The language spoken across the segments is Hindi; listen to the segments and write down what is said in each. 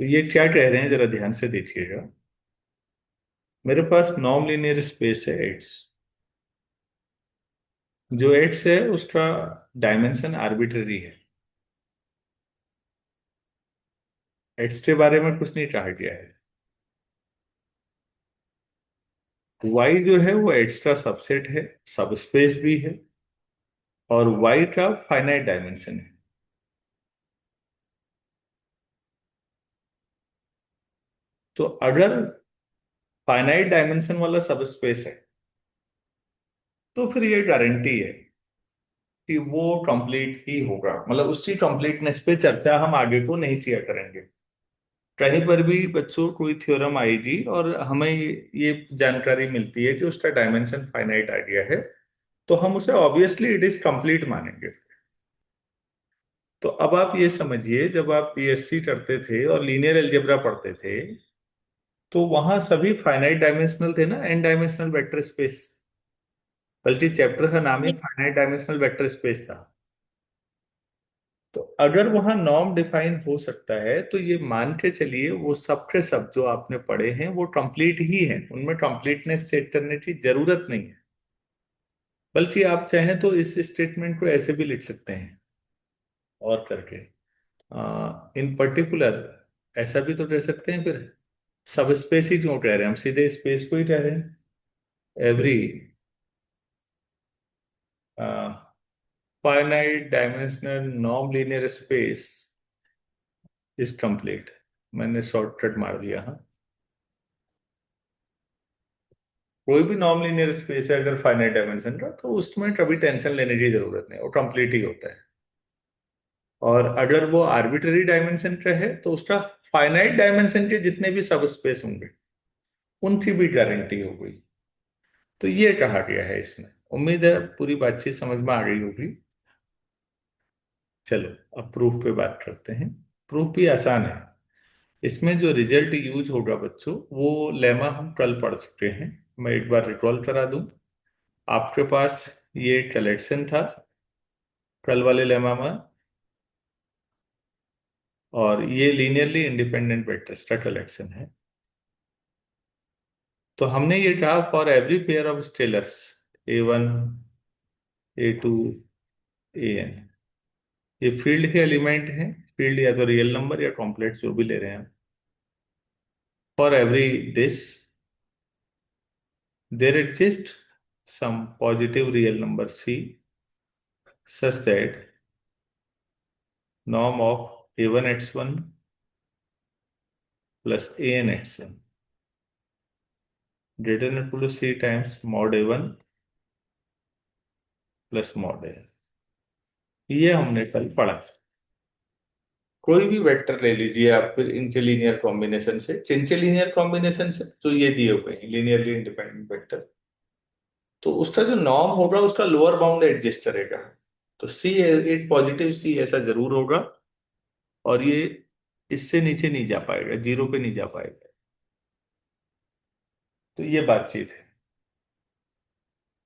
तो ये क्या कह रहे हैं जरा ध्यान से देखिएगा। मेरे पास नॉन लीनियर स्पेस है एट्स। जो एट्स है उसका डायमेंशन आर्बिट्ररी है। एट्स के बारे में कुछ नहीं कहा गया है। वाई जो है वो एट्स का सबसेट है, सब स्पेस भी है, और वाई का फाइनाइट डायमेंशन है। तो अगर फाइनाइट डायमेंशन वाला सब स्पेस है तो फिर ये गारंटी है कि वो कंप्लीट ही होगा। मतलब उसकी कंप्लीटनेस पे चर्चा हम आगे को नहीं किया करेंगे। कहीं पर भी बच्चों कोई थ्योरम आएगी और हमें ये जानकारी मिलती है कि उसका डायमेंशन फाइनाइट आ गया है, तो हम उसे ऑब्वियसली इट इज कंप्लीट मानेंगे। तो अब आप ये समझिए, जब आप बीएससी करते थे और लीनियर अलजेब्रा पढ़ते थे तो वहां सभी फाइनाइट डायमेंशनल थे ना, एन डायमेंशनल वेक्टर स्पेस। बल्कि चैप्टर का नाम ही ये- फाइनाइट डायमेंशनल वेक्टर स्पेस था। तो अगर वहां नॉर्म डिफाइन हो सकता है तो ये मान के चलिए वो सब के सब जो आपने पढ़े हैं वो कंप्लीट ही हैं, उनमें कंप्लीटनेस चेक करने की जरूरत नहीं है। बल्कि आप चाहें तो इस स्टेटमेंट को ऐसे भी लिख सकते हैं और करके, इन पर्टिकुलर ऐसा भी तो कह सकते हैं फिर। सब स्पेस ही क्यों कह रहे हैं, हम सीधे स्पेस को ही कह रहे हैं। Every finite dimensional non linear space is complete. मैंने शॉर्टकट मार दिया। हाँ, कोई भी नॉन लीनियर स्पेस है अगर फाइनाइट डायमेंशन का तो उसमें कभी टेंशन लेने की जरूरत नहीं, वो कंप्लीट ही होता है। और अगर वो आर्बिट्ररी डायमेंशन का है तो उसका फाइनाइट डायमेंशन के जितने भी सब स्पेस होंगे उनकी भी गारंटी हो गई। तो ये कहा गया है इसमें। उम्मीद है पूरी बातचीत समझ में आ गई होगी। चलो अब प्रूफ पे बात करते हैं। प्रूफ भी आसान है। इसमें जो रिजल्ट यूज होगा बच्चों, वो लेमा हम कल पढ़ चुके हैं। मैं एक बार रिकॉल करा दूं। आपके पास ये कलेक्शन था कल वाले लेमा में, और ये लीनियरली इंडिपेंडेंट वेक्टर्स का कलेक्शन है। तो हमने ये कहा for every pair of scalars A1 A2 AN, ये फील्ड के एलिमेंट हैं। फील्ड या तो रियल नंबर या कॉम्प्लेक्स जो भी ले रहे हैं। For every this there exist some positive real number C such that norm of A1 X1 plus AN X1 greater than equal to C times mod A1 plus mod A। ये हमने कल पढ़ा। कोई भी वेक्टर ले लीजिए आप फिर इनके लीनियर कॉम्बिनेशन से, किनके लीनियर कॉम्बिनेशन से, जो ये दिए हुए हैं लीनियरली इंडिपेंडेंट वेक्टर, तो उसका जो नॉर्म होगा उसका लोअर बाउंड एग्जिस्ट करेगा। तो सी, एक पॉजिटिव सी ऐसा जरूर होगा, और ये इससे नीचे नहीं जा पाएगा, जीरो पे नहीं जा पाएगा। तो ये बातचीत है।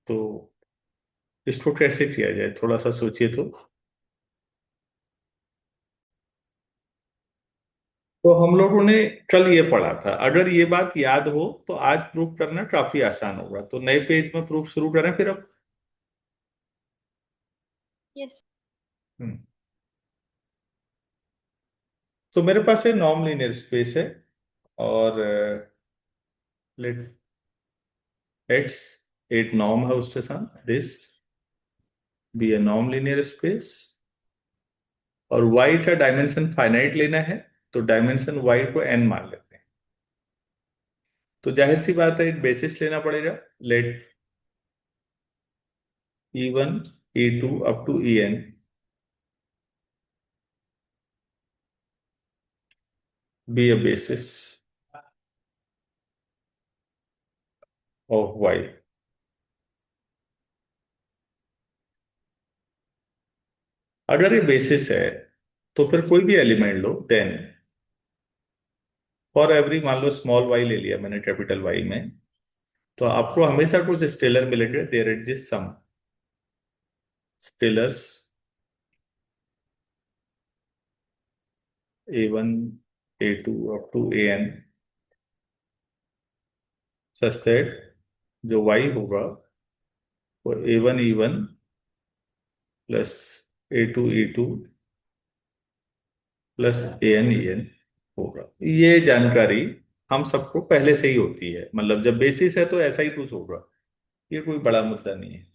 तो इसको कैसे किया जाए थोड़ा सा सोचिए तो हम लोगों ने कल ये पढ़ा था। अगर ये बात याद हो तो आज प्रूफ करना काफी आसान होगा। तो नए पेज में प्रूफ शुरू करें फिर अब। यस। हम्म। तो मेरे पास है नॉन लीनियर स्पेस है, और लेट एक्स एक नॉर्म है उसके साथ, this be a non linear space, और वाई का डायमेंशन फाइनाइट लेना है तो डायमेंशन वाई को एन मान लेते हैं। तो जाहिर सी बात है एक बेसिस लेना पड़ेगा। Let E1 E2 up to EN be a basis of y. अगर ये बेसिस है तो फिर कोई भी एलिमेंट लो, देन फॉर एवरी, मान लो स्मॉल वाई ले लिया मैंने कैपिटल वाई में, तो आपको हमेशा कुछ स्केलर मिलेंगे। There exist some scalars A1 A2 up to an such that जो y होगा वो A1 E1 plus A2 E2 plus AN होगा। ये जानकारी हम सबको पहले से ही होती है, मतलब जब बेसिस है तो ऐसा ही कुछ होगा, ये कोई बड़ा मुद्दा नहीं है।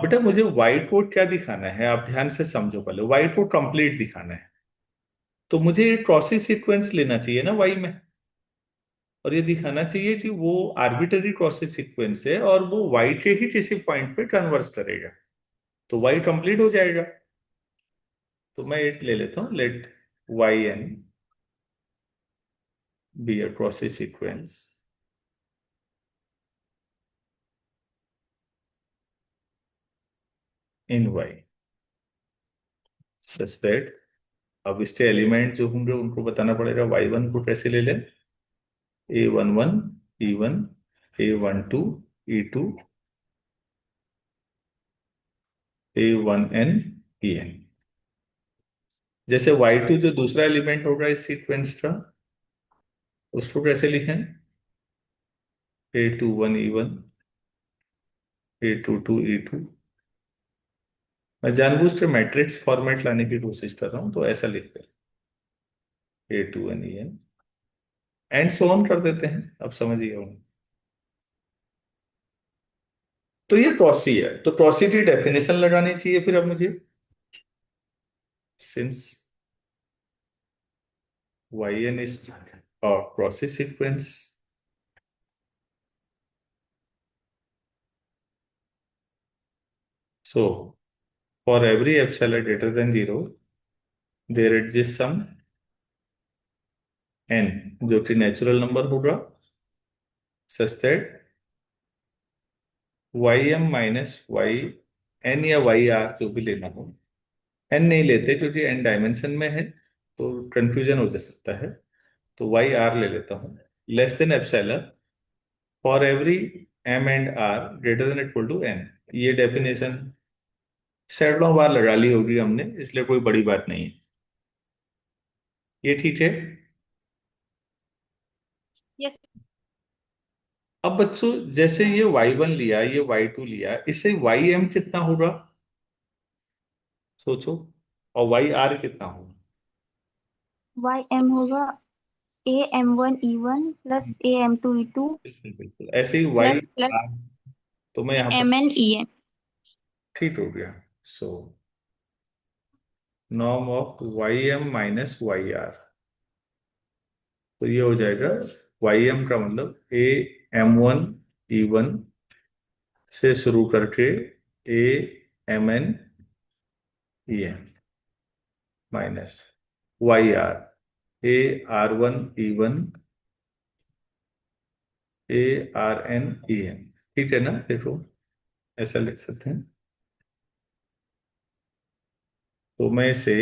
बेटा मुझे व्हाइट बोर्ड क्या दिखाना है, आप ध्यान से समझो, पहले व्हाइट बोर्ड कंप्लीट दिखाना है, तो मुझे ट्रॉसी सीक्वेंस लेना चाहिए ना वाई में, और ये दिखाना चाहिए कि वो आर्बिटरी ट्रॉसी सीक्वेंस है और वो वाई के ही किसी पॉइंट पे कन्वर्स करेगा, तो वाई कंप्लीट हो जाएगा। तो मैं एक ले लेता हूं, let Y N be a ट्रॉसी सीक्वेंस इन वाई सस्पेक्ट। अब इसके एलिमेंट जो होंगे उनको बताना पड़ेगा, y1 को कैसे ले लें, A11 E1 A12 E2 A1n En। जैसे y2 जो दूसरा एलिमेंट होगा इस सीक्वेंस का, उसको कैसे लिखें, A21 E1 A22 E2। मैं जानबूझ के मैट्रिक्स फॉर्मेट लाने की कोशिश कर रहा हूं, तो ऐसा लिखते हैं A2n En and so on कर देते हैं, अब समझिए होंगे। तो ये ट्रॉसी है, तो ट्रॉसी की डेफिनेशन लगानी चाहिए फिर अब मुझे, since yn is a process sequence, so for every epsilon greater than 0 there exists some n जो कि नेचुरल नंबर होगा, such that ym minus y n या वाई आर जो भी लेना हो, एन नहीं लेते क्योंकि एन डायमेंशन में है तो कंफ्यूजन हो जा सकता है, तो वाई आर ले लेता हूँ, less than epsilon for every m and r greater than equal to n. ये डेफिनेशन सैकड़ों बार लगा ली होगी हमने, इसलिए कोई बड़ी बात नहीं है, ये ठीक है। यस। अब बच्चों जैसे ये y1 लिया, ये y2 लिया, इससे ym कितना होगा सोचो, और yr कितना होगा। वाई एम होगा A M1 E1 plus AM2 E2 बिल्कुल बिल्कुल ऐसे ही y प्लस प्लस r, तो मैं यहाँ पर AMN EN। ठीक हो गया। So norm of ym minus Y R, तो ये हो जाएगा ym का मतलब A M1 E1 से शुरू करके AMN EN minus YR AR1 E1 ARN EN, ठीक है ना, देखो ऐसा लिख सकते हैं। तो मैं इसे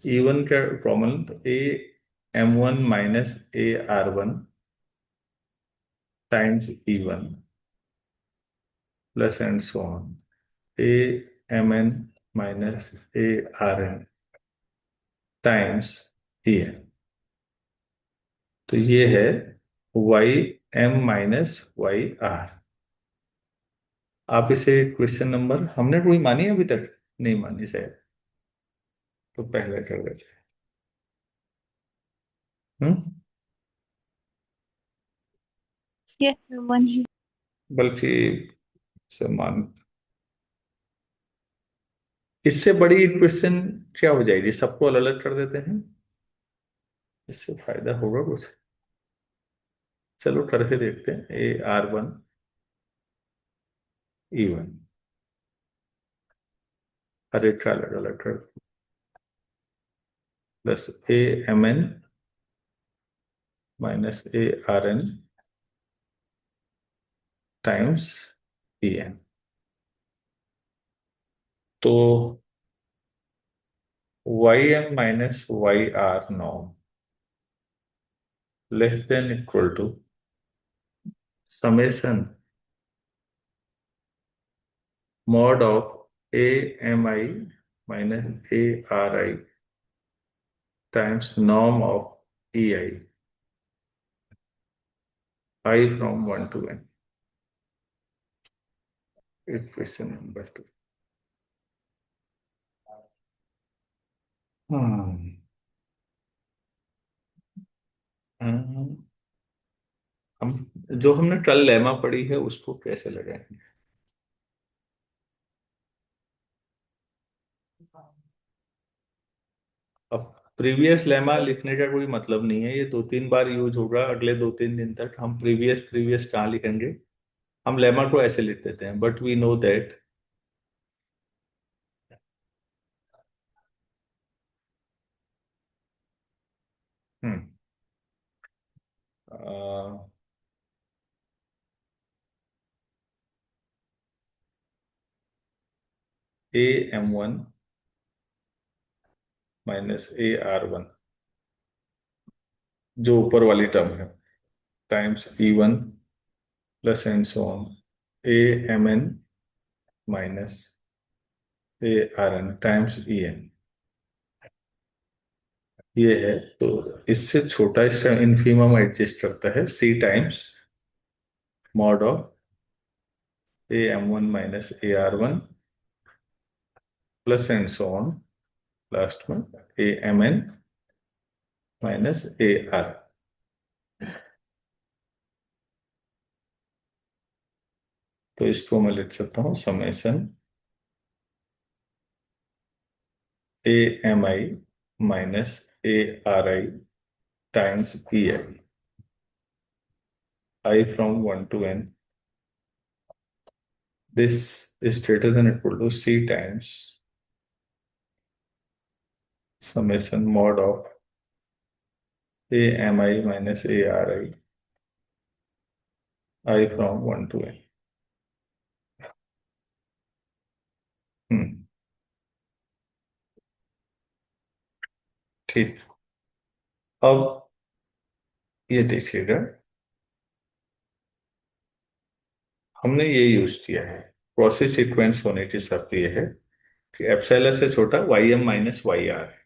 E1 का कॉमन, तो AM1 minus AR1 times E1 plus and so on AMN minus ARN times EN। तो ये है YM माइनस YR। आप इसे क्वेश्चन नंबर, हमने कोई मानी अभी तक, नहीं मानी शायद, तो पहले कर देते हैं। यस वन ही। बल्कि समान, इससे बड़ी क्वेश्चन क्या हो जाएगी, सबको अलग अलग कर देते हैं, इससे फायदा होगा कुछ। चलो करके देखते हैं, AR1 E1 हर एक का अलग अलग कर, plus AMN minus ARN times EN। तो YM minus YR norm less than equal to summation mod of AMI minus ARI times norm of ei, I from 1 to n. Equation number 2. हम जो हमने कल लेमा पढ़ी है उसको कैसे लगाएंगे? अब प्रीवियस लेमा लिखने का कोई मतलब नहीं है, ये 2-3 बार यूज होगा अगले 2-3 दिन तक। हम प्रीवियस प्रीवियस कहाँ लिखेंगे? हम लेमा को ऐसे लिख देते हैं, but we know that a M one minus A R one, जो ऊपर वाली टर्म है, times e one plus and so on a M N minus A r n times e n, ये है। तो इससे छोटा, इसका इन्फीमम एडजस्ट करता है C times mod of A M one minus A R one plus and so on last में A M N minus A R. तो इसको मैं लिख सकता हूँ summation A M I minus A R I times E I from 1 to n. This is greater than equal to c times summation mod of a m I minus a r I from 1 to n. हम्म, ठीक। अब ये देखिएगा, हमने ये यूज किया है, प्रोसेस सीक्वेंस होने की शर्त ये है कि एप्सिलॉन से छोटा y m minus Y r है।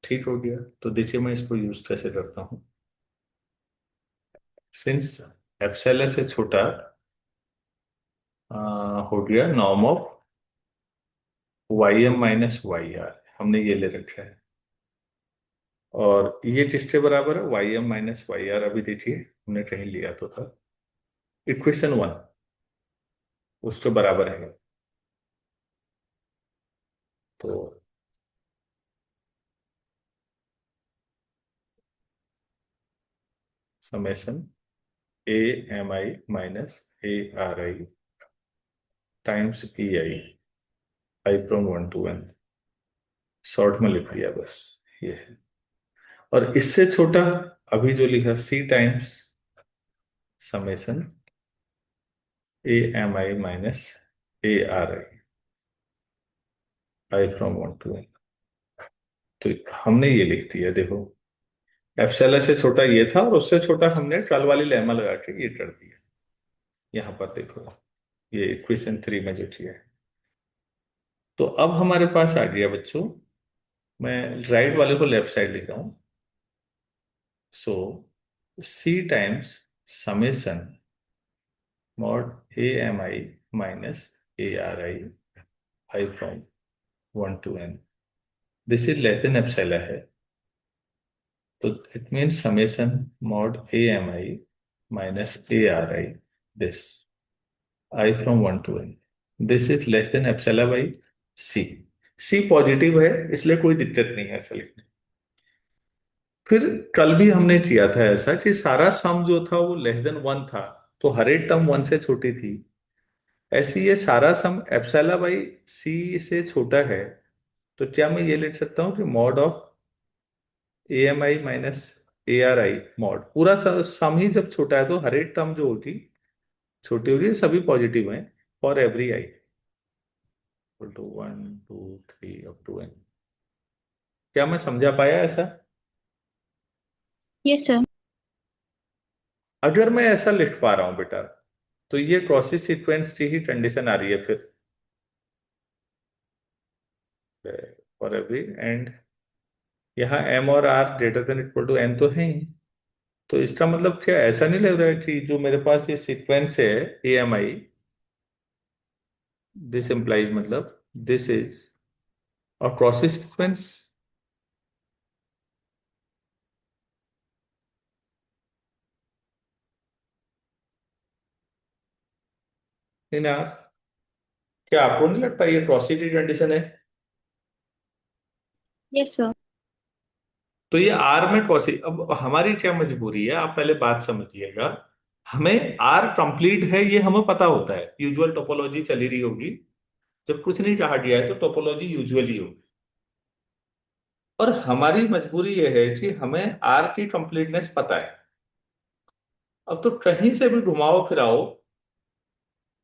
ठीक हो गया। तो देखिए मैं इसको यूज कैसे करता हूँ। सिंस एप्सिलॉन से छोटा हो गया norm of y m minus Y r, हमने ये ले रखा है। और ये किसके बराबर है? Y m minus Y r. अभी देखिए हमने कहीं लिया तो था, इक्वेशन 1 उसके बराबर है। तो summation A M I minus A R I times E I from 1 to n, short में लिख दिया बस, ये है। और इससे छोटा अभी जो लिखा C times summation A M I minus A R I from 1 to n। तो हमने ये लिख दिया, देखो एप्सिलॉन से छोटा ये था और उससे छोटा हमने ट्वेल्व वाली लेमा लगा के ये कर दिया। यहां पर देखो, ये इक्वेशन 3 में जो किया है। तो अब हमारे पास आ गया बच्चों, मैं राइट वाले को लेफ्ट साइड लिख रहा हूं। So C times summation mod A M I minus A R I from 1 to n, this is less than epsilon है। तो it means summation mod A M I minus A R I this I from 1 to n, this is less than epsilon by C. C positive है इसलिए कोई दिक्कत नहीं है ऐसा लिखने। फिर कल भी हमने किया था ऐसा कि सारा सम जो था वो लेस देन 1 था, तो हर एक टर्म 1 से छोटी थी। ऐसे ये सारा सम एप्सिलॉन बाई सी से छोटा है। तो क्या मैं ये लिख सकता हूँ कि mod of A M I minus A R i mod, पूरा सम ही जब छोटा है तो हर एक टर्म जो होगी छोटी होगी, सभी पॉजिटिव हैं for every i equal to 1 2 3 up to n। क्या मैं समझा पाया ऐसा? Yes sir. अगर मैं ऐसा लिख पा रहा हूं बेटा, तो ये क्रॉसिस सीक्वेंस की ही कंडीशन आ रही है फिर फॉर एवरी एंड यहाँ एम और r greater than equal to n तो है ही। तो इसका मतलब क्या, ऐसा नहीं लग रहा है कि जो मेरे पास ये सीक्वेंस है a M i, this implies मतलब दिस इज और क्रॉसिस सीक्वेंस इन आर। क्या आपको नहीं लगता ये क्रॉसिस की कंडीशन है? Yes sir. तो ये आर में क्रॉसिस, अब हमारी क्या मजबूरी है, आप पहले बात समझिएगा। हमें आर कंप्लीट है ये हमें पता होता है, यूजुअल टोपोलॉजी चली रही होगी। जब कुछ नहीं कहा गया है तो टोपोलॉजी यूजुअली होगी। और हमारी मजबूरी यह है कि हमें आर की कंप्लीटनेस पता है। अब तो कहीं से भी घुमाओ फिराओ,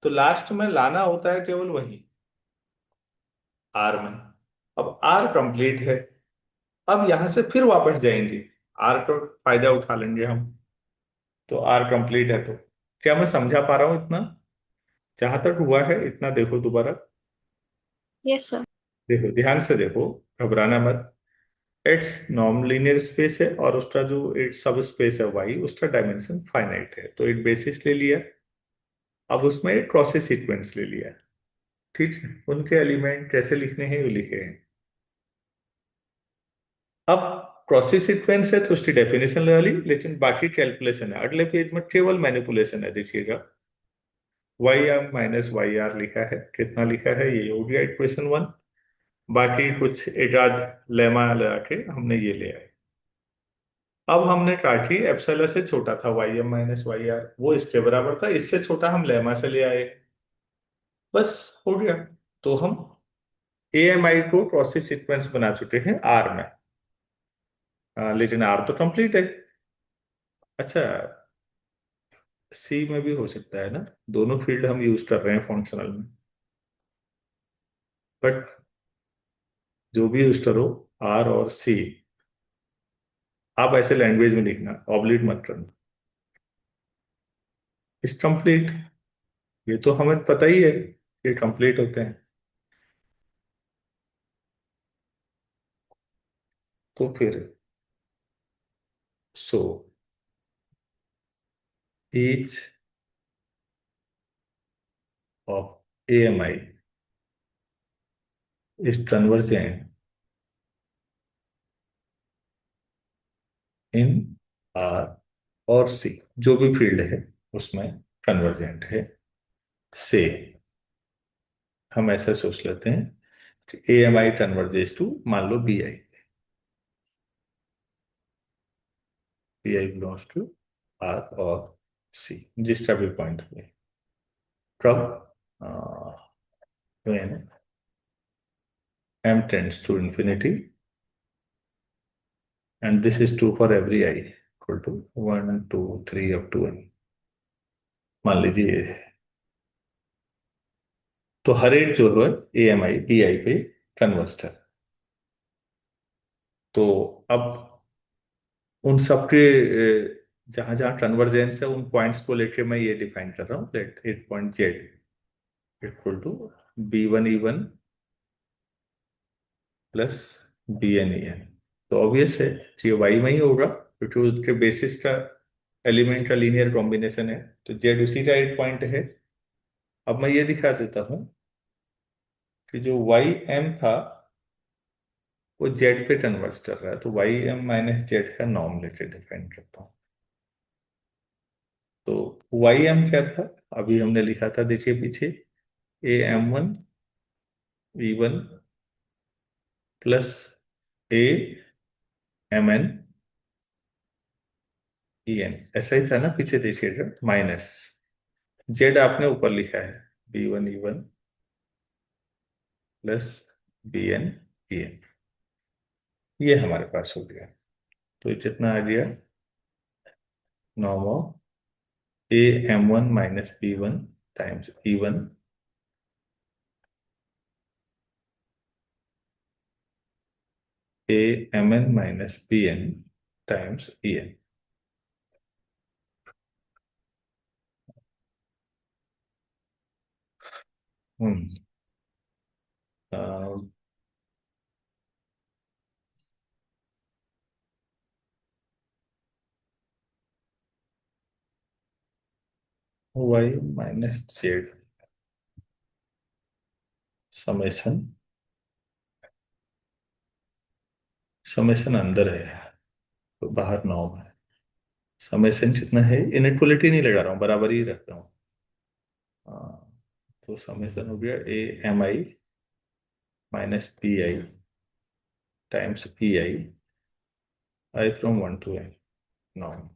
तो लास्ट में लाना होता है केवल वही आर में। अब आर कंप्लीट है, अब यहां से फिर वापस जाएंगे, आर का फायदा उठा लेंगे हम। तो आर कंप्लीट है, तो क्या मैं समझा पा रहा हूं इतना? जहां तक हुआ है इतना देखो दोबारा। Yes sir. देखो ध्यान से देखो, घबराना मत। इट्स नॉन लीनियर स्पेस है और उसका जो इट्स सब स्पेस है वाई, उसका डायमेंशन फाइनाइट है, तो इट बेसिस ले लिया। अब उसमें एक क्रॉसेस सीक्वेंस ले लिया। ठीक है, उनके एलिमेंट कैसे लिखने हैं वो लिखे हैं। अब क्रॉसेस सीक्वेंस है तो उसकी डेफिनेशन लगा ली, लेकिन बाकी कैलकुलेशन है अगले पेज में, केवल मैनिपुलेशन है, देखिएगा। Y m minus Y r लिखा है, कितना लिखा है, ये हो गया इक्वेशन वन। बाकी कुछ एजाद लेमा लगा के हमने ये ले आए। अब हमने कहा कि एप्सिलॉन से छोटा था y m minus Y r, वो इसके बराबर था, इससे छोटा हम लेमा से ले आए। बस हो गया। तो हम ए एम आई को क्रॉसिस सीक्वेंस बना चुके हैं आर में। लेकिन आर तो कंप्लीट है। अच्छा, सी में भी हो सकता है ना, दोनों फील्ड हम यूज कर रहे हैं फंक्शनल में। बट जो भी यूज करो, आर और सी, आप ऐसे लैंग्वेज में लिखना, ऑब्लिट मत करना। इस कंप्लीट, ये तो हमें पता ही है ये कंप्लीट होते हैं। तो फिर सो each of AMI is convergent in R और C, जो भी फील्ड है उसमें कन्वर्जेंट है। से हम ऐसा सोच लेते हैं कि A M I converges to, मान लो B I belongs to R और सी, जिसका भी पॉइंट है। कब? when m tends to infinity and this is true for every I equal to 1 2 3 up to n, मान लीजिए ये है। तो हर एक जो है a M I B I पे कन्वर्ज है। तो अब उन सबके जहां जहां कन्वर्जेंस है उन पॉइंट्स को लेके मैं ये डिफाइन कर रहा हूँ, लेट एक point z equal to b one e one plus b n e n. तो ऑब्वियस है कि ये वाई में ही होगा, क्योंकि उसके बेसिस का एलिमेंट का लीनियर कॉम्बिनेशन है। तो जेड उसी का एक पॉइंट है। अब मैं ये दिखा देता हूँ कि जो वाई एम था वो जेड पे कन्वर्ज कर रहा है, तो वाई एम माइनस जेड का नॉर्म लेके डिफाइन करता हूँ। तो वाई एम क्या था, अभी हमने लिखा था, देखिए पीछे, a M one v one plus a M n e n, ऐसा ही था ना पीछे, देखिएगा, माइनस जेड आपने ऊपर लिखा है, b one e one plus b n e n, ये हमारे पास हो गया। तो ये कितना आ गया, normal a M one minus b one times e one a M N minus b n times e n. Hmm y minus z summation, summation अंदर है तो बाहर 9 है। समेसन कितना है, इनइक्वलिटी नहीं लगा रहा हूँ, बराबर ही रख रहा हूँ। हाँ, तो समेसन हो गया a M I minus p i times p i, i from 1 to n, 9।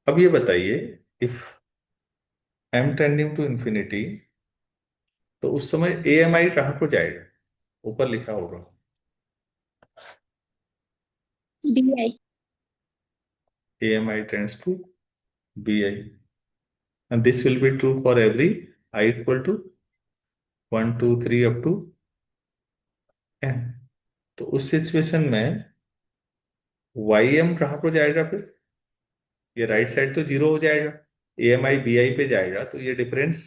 अब ये बताइए, if m tending to infinity, तो उस समय ए एम आई कहाँ को जाएगा, ऊपर लिखा होगा। B i. A M i tends to b i, and this will be true for every I equal to 1 2 3 up to n। तो उस सिचुएशन में वाई एम कहाँ को जाएगा फिर, ये राइट साइड तो जीरो हो जाएगा, A M I B I पे जाएगा, तो ये डिफरेंस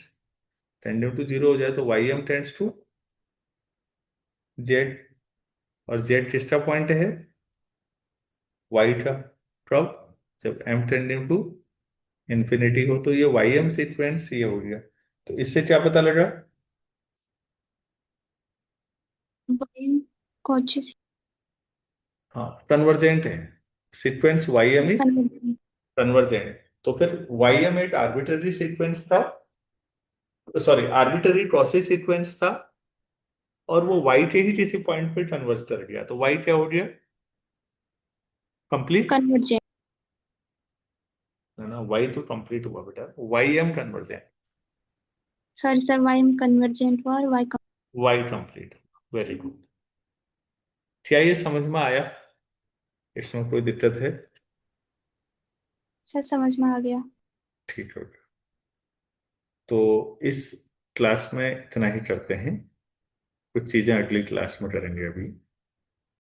टेंडिंग टू जीरो हो जाए, तो y m tends to z. और जेड किसका पॉइंट है, वाई का। कब, जब एम टेंडिंग टू इंफिनिटी हो, तो ये वाई एम सीक्वेंस ये हो गया। तो इससे क्या पता लगा, वाई कौन सी हाँ कन्वर्जेंट है, sequence y m is convergent? Convergent. तो फिर वाई एम एक आर्बिटरी सीक्वेंस था, सॉरी आर्बिटरी क्रॉसी सीक्वेंस था, और वो वाई के ही किसी पॉइंट पे कन्वर्ज कर गया, तो वाई क्या हो गया, कंप्लीट कन्वर्जेंट। है ना, वाई तो कंप्लीट हुआ बेटा, y m convergent, sorry sir, y में कन्वर्जेंट हुआ और वाई का। Y complete. Very good. क्या ये समझ में आया, इसमें कोई दिक्कत है? सर समझ में आ गया। ठीक हो गया। तो इस क्लास में इतना ही करते हैं, कुछ चीजें अगली क्लास में करेंगे अभी।